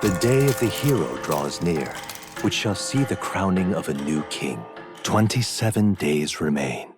The day of the hero draws near, which shall see the crowning of a new king. 27 days remain.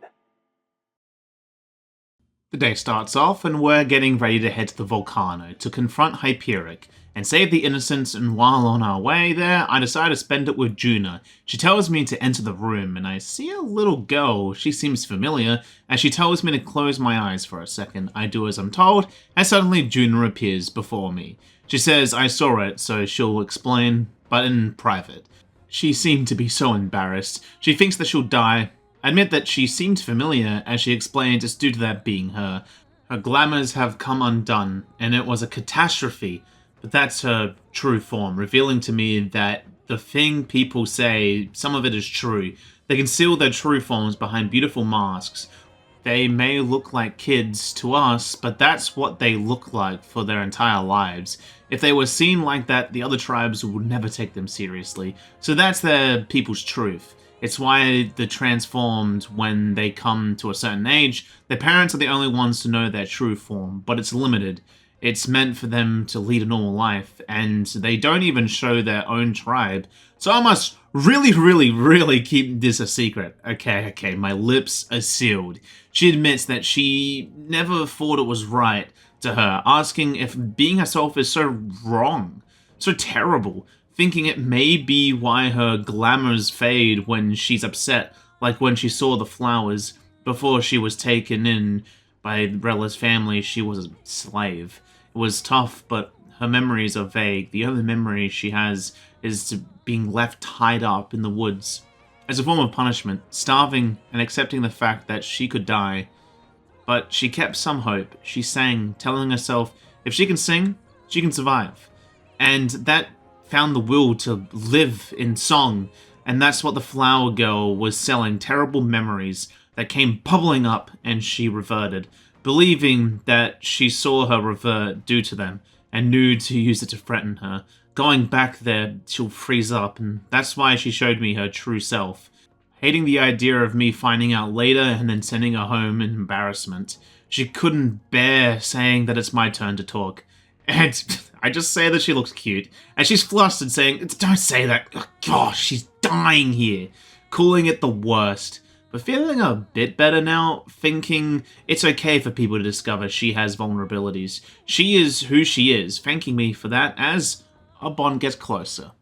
The day starts off, and we're getting ready to head to the Volcano to confront Hyperic and save the innocents, and while on our way there, I decide to spend it with Juna. She tells me to enter the room, and I see a little girl. She seems familiar, and she tells me to close my eyes for a second. I do as I'm told, and suddenly Juna appears before me. She says I saw it, so she'll explain, but in private. She seemed to be so embarrassed. She thinks that she'll die. I admit that she seemed familiar, as she explained it's due to that being her. Her glamours have come undone, and it was a catastrophe, but that's her true form, revealing to me that the thing people say, some of it is true. They conceal their true forms behind beautiful masks. They may look like kids to us, but that's what they look like for their entire lives. If they were seen like that, the other tribes would never take them seriously. So that's their people's truth. It's why they're transformed when they come to a certain age. Their parents are the only ones to know their true form, but it's limited. It's meant for them to lead a normal life, and they don't even show their own tribe. So I must really keep this a secret. Okay, my lips are sealed. She admits that she never thought it was right to her, asking if being herself is so wrong, so terrible. Thinking it may be why her glamours fade when she's upset, like when she saw the flowers. Before she was taken in by Rella's family, she was a slave. It was tough, but her memories are vague. The only memory she has is being left tied up in the woods. As a form of punishment, starving and accepting the fact that she could die. But she kept some hope. She sang, telling herself if she can sing, she can survive. And that found the will to live in song, and that's what the flower girl was selling, terrible memories that came bubbling up, and she reverted, believing that she saw her revert due to them, and knew to use it to threaten her. Going back there, she'll freeze up, and that's why she showed me her true self. Hating the idea of me finding out later and then sending her home in embarrassment. She couldn't bear saying that it's my turn to talk. And I just say that she looks cute, and she's flustered saying, "Don't say that, oh, gosh, she's dying here," calling it the worst. But feeling a bit better now, thinking it's okay for people to discover she has vulnerabilities. She is who she is, thanking me for that as our bond gets closer.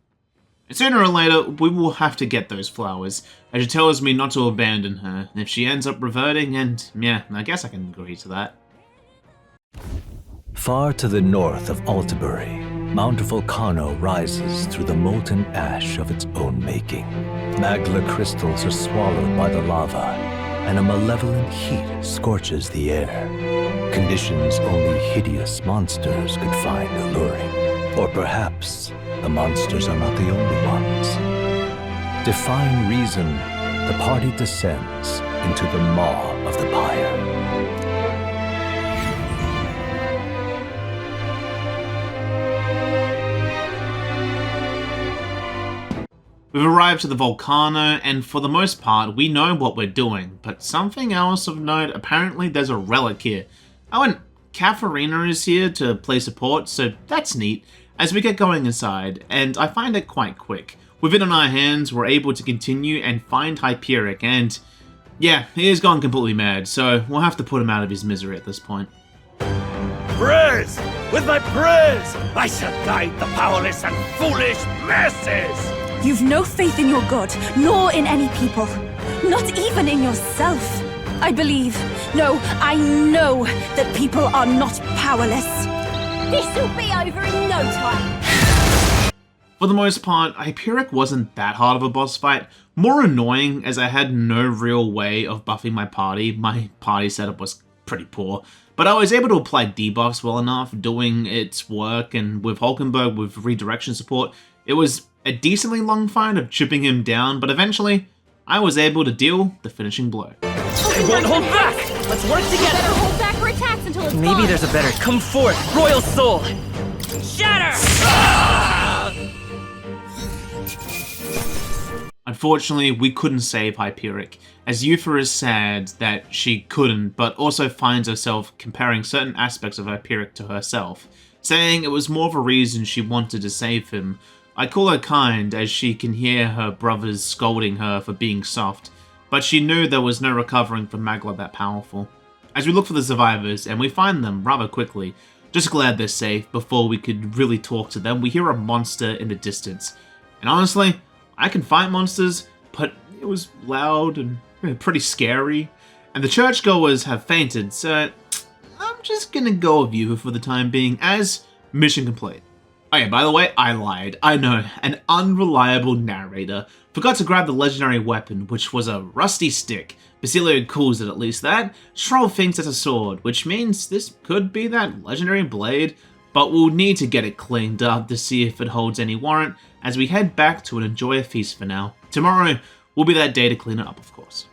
And sooner or later, we will have to get those flowers, as she tells me not to abandon her, and if she ends up reverting, and yeah, I guess I can agree to that. Far to the north of Altabury, Mount Volcano rises through the molten ash of its own making. Magla crystals are swallowed by the lava, and a malevolent heat scorches the air. Conditions only hideous monsters could find alluring. Or perhaps the monsters are not the only ones. Defying reason, the party descends into the maw of the pyre. We've arrived to the Volcano, and for the most part, we know what we're doing, but something else of note, apparently there's a relic here. Oh, and Katharina is here to play support, so that's neat, as we get going inside, and I find it quite quick. With it in our hands, we're able to continue and find Hyperic, and yeah, he has gone completely mad, so we'll have to put him out of his misery at this point. Praise! With my praise, I shall guide the powerless and foolish masses! You've no faith in your god, nor in any people. Not even in yourself. I believe, no, I know that people are not powerless. This'll be over in no time. For the most part, Hyperic wasn't that hard of a boss fight. More annoying, as I had no real way of buffing my party. My party setup was pretty poor. But I was able to apply debuffs well enough, doing its work, and with Hulkenberg with redirection support, it was a decently long fight of chipping him down, but eventually, I was able to deal the finishing blow. They won't hold back! Let's work together! Better hold back for attacks until it's Maybe gone. there's a better. Come forth, Royal Soul! Shatter! Unfortunately, we couldn't save Hyperic, as Eutha is sad that she couldn't, but also finds herself comparing certain aspects of Hyperic to herself, saying it was more of a reason she wanted to save him. I call her kind, as she can hear her brothers scolding her for being soft, but she knew there was no recovering from Magla that powerful. As we look for the survivors, and we find them rather quickly, just glad they're safe. Before we could really talk to them, we hear a monster in the distance. And honestly, I can fight monsters, but it was loud and pretty scary. And the churchgoers have fainted, so I'm just gonna go with you for the time being as mission complete. Oh yeah, by the way, I lied. I know, an unreliable narrator. Forgot to grab the legendary weapon, which was a rusty stick. Basilio calls it at least that. Stroll thinks it's a sword, which means this could be that legendary blade, but we'll need to get it cleaned up to see if it holds any warrant as we head back to enjoy a feast for now. Tomorrow will be that day to clean it up, of course.